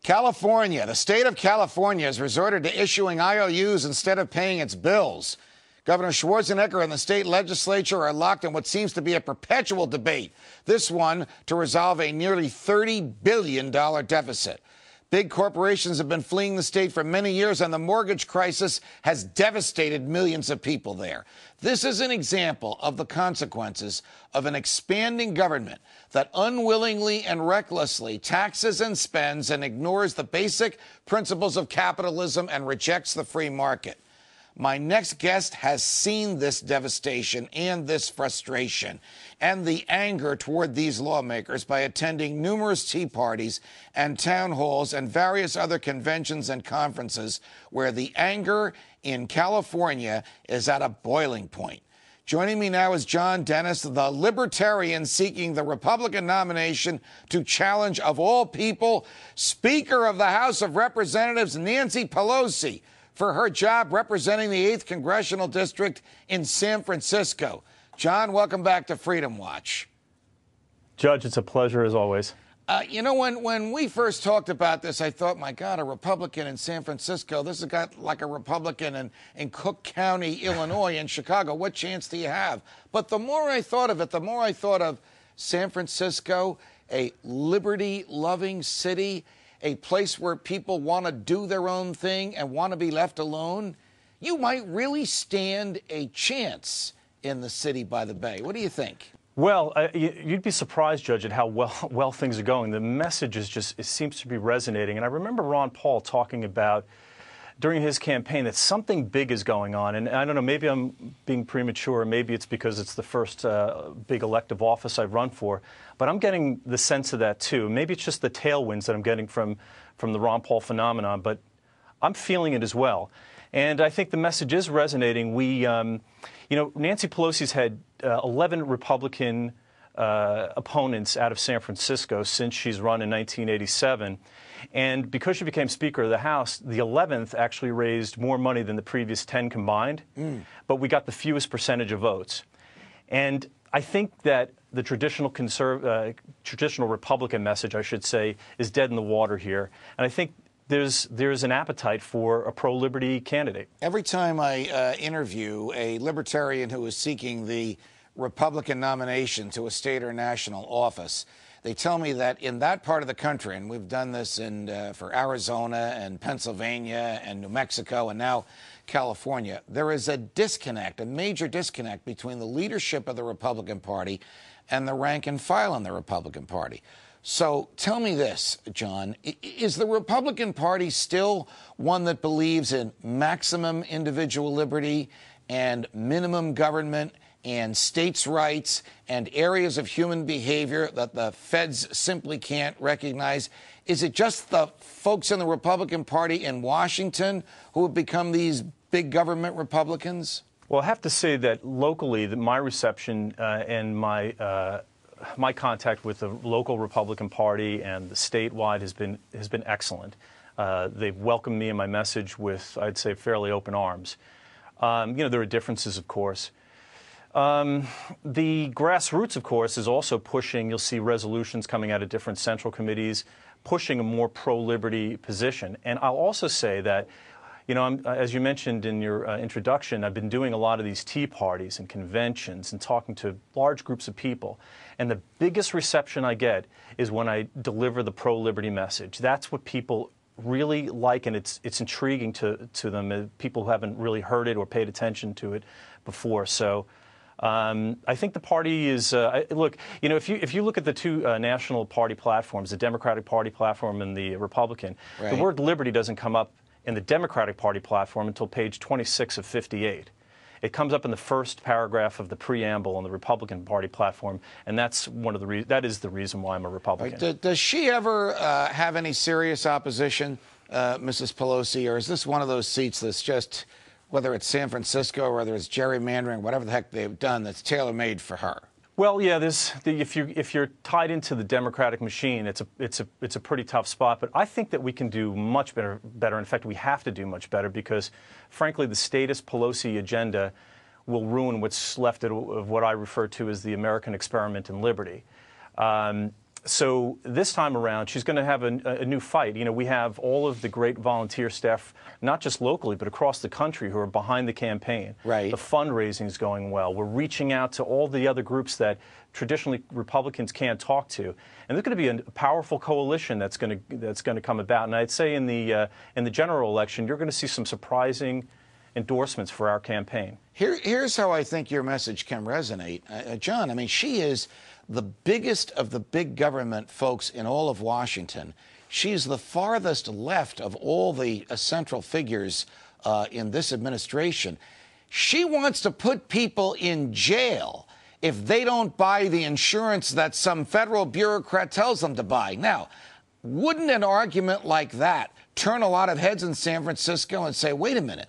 California. The state of California has resorted to issuing IOUs instead of paying its bills. Governor Schwarzenegger and the state legislature are locked in what seems to be a perpetual debate, this one to resolve a nearly $30 billion deficit. Big corporations have been fleeing the state for many years, and the mortgage crisis has devastated millions of people there. This is an example of the consequences of an expanding government that unwillingly and recklessly taxes and spends and ignores the basic principles of capitalism and rejects the free market. My next guest has seen this devastation and this frustration and the anger toward these lawmakers by attending numerous tea parties and town halls and various other conventions and conferences where the anger in California is at a boiling point. Joining me now is John Dennis, the libertarian seeking the Republican nomination to challenge, of all people, Speaker of the House of Representatives Nancy Pelosi for her job representing the 8th Congressional District in San Francisco. John, welcome back to Freedom Watch. Judge, it's a pleasure as always. You know, when we first talked about this, I thought, my God, a Republican in San Francisco. This has got like a Republican in Cook County, Illinois, and Chicago. What chance do you have? But the more I thought of it, the more I thought of San Francisco, a liberty-loving city, a place where people want to do their own thing and want to be left alone. You might really stand a chance in the city by the bay. What do you think? Well, you'd be surprised, Judge, at how well things are going. The message is it seems to be resonating. And I remember Ron Paul talking about during his campaign that something big is going on. And I don't know, maybe I'm being premature, maybe it's because it's the first big elective office I've run for. But I'm getting the sense of that, too. Maybe it's just the tailwinds that I'm getting from the Ron Paul phenomenon, but I'm feeling it as well. And I think the message is resonating. You know, Nancy Pelosi's had 11 Republican opponents out of San Francisco since she's run in 1987. And because she became Speaker of the House, the 11th actually raised more money than the previous 10 combined. But we got the fewest percentage of votes. And I think that the traditional Republican message, I should say, is dead in the water here. And I think there's an appetite for a pro-liberty candidate. Every time I interview a libertarian who is seeking the Republican nomination to a state or national office, they tell me that in that part of the country, and we've done this for Arizona and Pennsylvania and New Mexico and now California, there is a disconnect, a major disconnect between the leadership of the Republican Party and the rank and file in the Republican Party. So tell me this, John, is the Republican Party still one that believes in maximum individual liberty and minimum government and states' rights and areas of human behavior that the feds simply can't recognize? Is it just the folks in the Republican Party in Washington who have become these big government Republicans? Well, I have to say that locally, my reception and my contact with the local Republican Party and the statewide has been excellent. They've welcomed me and my message with, I'd say, fairly open arms. You know, there are differences, of course. The grassroots, of course, is also pushing. You'll see resolutions coming out of different central committees pushing a more pro-liberty position. And I'll also say that, you know, as you mentioned in your introduction, I've been doing a lot of these tea parties and conventions and talking to large groups of people. And the biggest reception I get is when I deliver the pro-liberty message. That's what people really like, and it's intriguing to them, people who haven't really heard it or paid attention to it before. So I think the party is, look, you know, if you look at the two national party platforms, the Democratic Party platform and the Republican, right, the word liberty doesn't come up in the Democratic Party platform until page 26 of 58. It comes up in the first paragraph of the preamble on the Republican Party platform, and that's that is the reason why I'm a Republican. Right. Does she ever have any serious opposition, Mrs. Pelosi, or is this one of those seats that's just, whether it's San Francisco or whether it's gerrymandering, whatever the heck they've done, that's tailor-made for her? Well, yeah, if you're tied into the Democratic machine, it's a pretty tough spot. But I think that we can do much better. In fact, we have to do much better because, frankly, the statist Pelosi agenda will ruin what's left of what I refer to as the American experiment in liberty. So this time around, she's going to have a new fight. You know, we have all of the great volunteer staff, not just locally, but across the country, who are behind the campaign. Right. The fundraising is going well. We're reaching out to all the other groups that traditionally Republicans can't talk to. And there's going to be a powerful coalition that's going to come about. And I'd say in the general election, you're going to see some surprising endorsements for our campaign. Here's how I think your message can resonate. John, I mean, she is the biggest of the big government folks in all of Washington. She's the farthest left of all the central figures in this administration. She wants to put people in jail if they don't buy the insurance that some federal bureaucrat tells them to buy. Now, wouldn't an argument like that turn a lot of heads in San Francisco and say, wait a minute,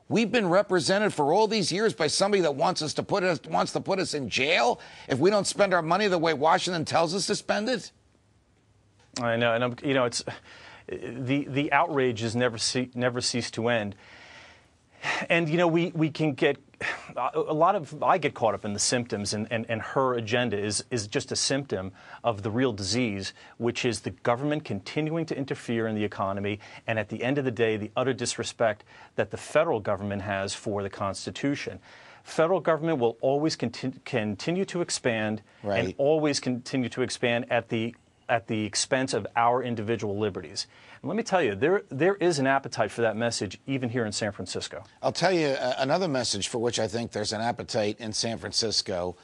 we've been represented for all these years by somebody that wants to put us in jail if we don't spend our money the way Washington tells us to spend it? I know, and you know, it's the outrage has never ceased to end. And you know, we can get I get caught up in the symptoms, and her agenda is just a symptom of the real disease, which is the government continuing to interfere in the economy, and at the end of the day, the utter disrespect that the federal government has for the Constitution. Federal government will always continue to expand, right, and always continue to expand at the expense of our individual liberties. And let me tell you, there is an appetite for that message even here in San Francisco. I'll tell you another message for which I think there's an appetite in San Francisco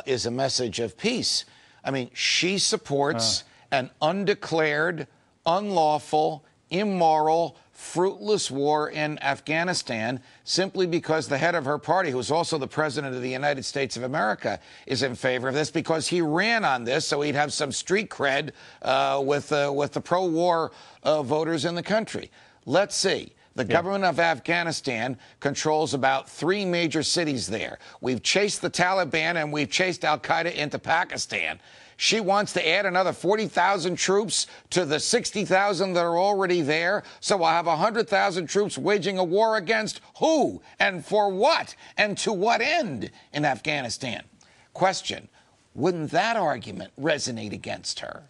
is a message of peace. I mean, she supports an undeclared, unlawful, immoral, fruitless war in Afghanistan simply because the head of her party, who's also the president of the United States of America, is in favor of this because he ran on this so he'd have some street cred with the pro-war voters in the country. Let's see. The government of Afghanistan controls about 3 major cities there. We've chased the Taliban and we've chased al-Qaeda into Pakistan. She wants to add another 40,000 troops to the 60,000 that are already there. So we'll have 100,000 troops waging a war against who and for what and to what end in Afghanistan? Question, wouldn't that argument resonate against her?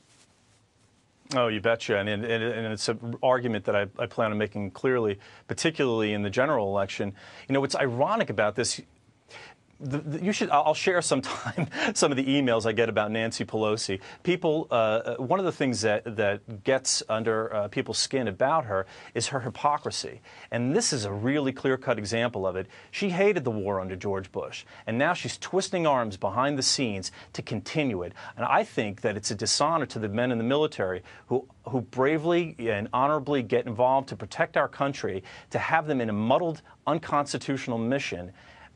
Oh, you betcha. And it's an argument that I plan on making clearly, particularly in the general election. You know, what's ironic about this, I'll share sometime some of the emails I get about Nancy Pelosi. People, one of the things that gets under people's skin about her is her hypocrisy. And this is a really clear-cut example of it. She hated the war under George Bush, and now she's twisting arms behind the scenes to continue it. And I think that it's a dishonor to the men in the military who bravely and honorably get involved to protect our country, to have them in a muddled, unconstitutional mission.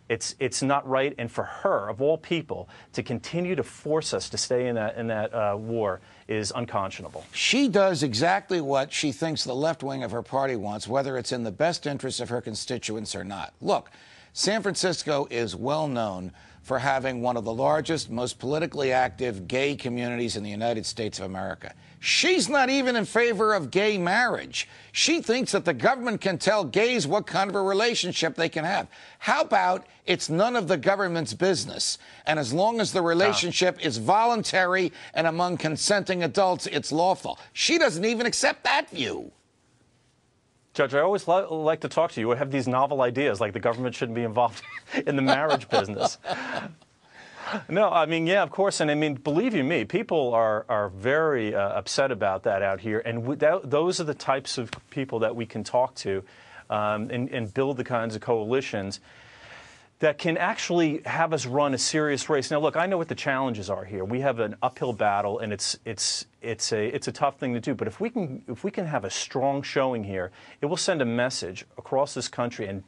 It's not right, and for her, of all people, to continue to force us to stay in that war is unconscionable. She does exactly what she thinks the left wing of her party wants, whether it's in the best interest of her constituents or not. Look, San Francisco is well known for having one of the largest, most politically active gay communities in the United States of America. She's not even in favor of gay marriage. She thinks that the government can tell gays what kind of a relationship they can have. How about it's none of the government's business, and as long as the relationship is voluntary and among consenting adults, it's lawful? She doesn't even accept that view. Judge, I always like to talk to you. I have these novel ideas, like the government shouldn't be involved in the marriage business. No, I mean, yeah, of course. And I mean, believe you me, people are very upset about that out here. And those are the types of people that we can talk to and build the kinds of coalitions that can actually have us run a serious race. Now, look, I know what the challenges are here. We have an uphill battle, and it's a tough thing to do. But if we can have a strong showing here, it will send a message across this country and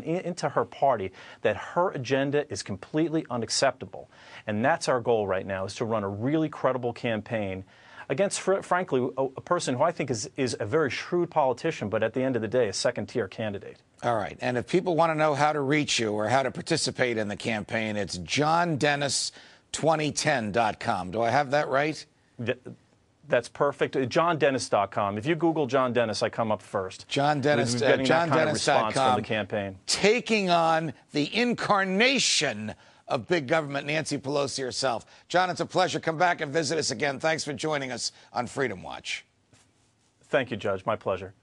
into her party that her agenda is completely unacceptable. And that's our goal right now, is to run a really credible campaign against, frankly, a person who I think is a very shrewd politician, but at the end of the day, a second-tier candidate. All right. And if people want to know how to reach you or how to participate in the campaign, it's JohnDennis2010.com. Do I have that right? That's perfect. JohnDennis.com. If you Google John Dennis, I come up first. JohnDennis.com. Kind of response from the campaign. Taking on the incarnation of big government, Nancy Pelosi herself. John, it's a pleasure. Come back and visit us again. Thanks for joining us on Freedom Watch. Thank you, Judge. My pleasure.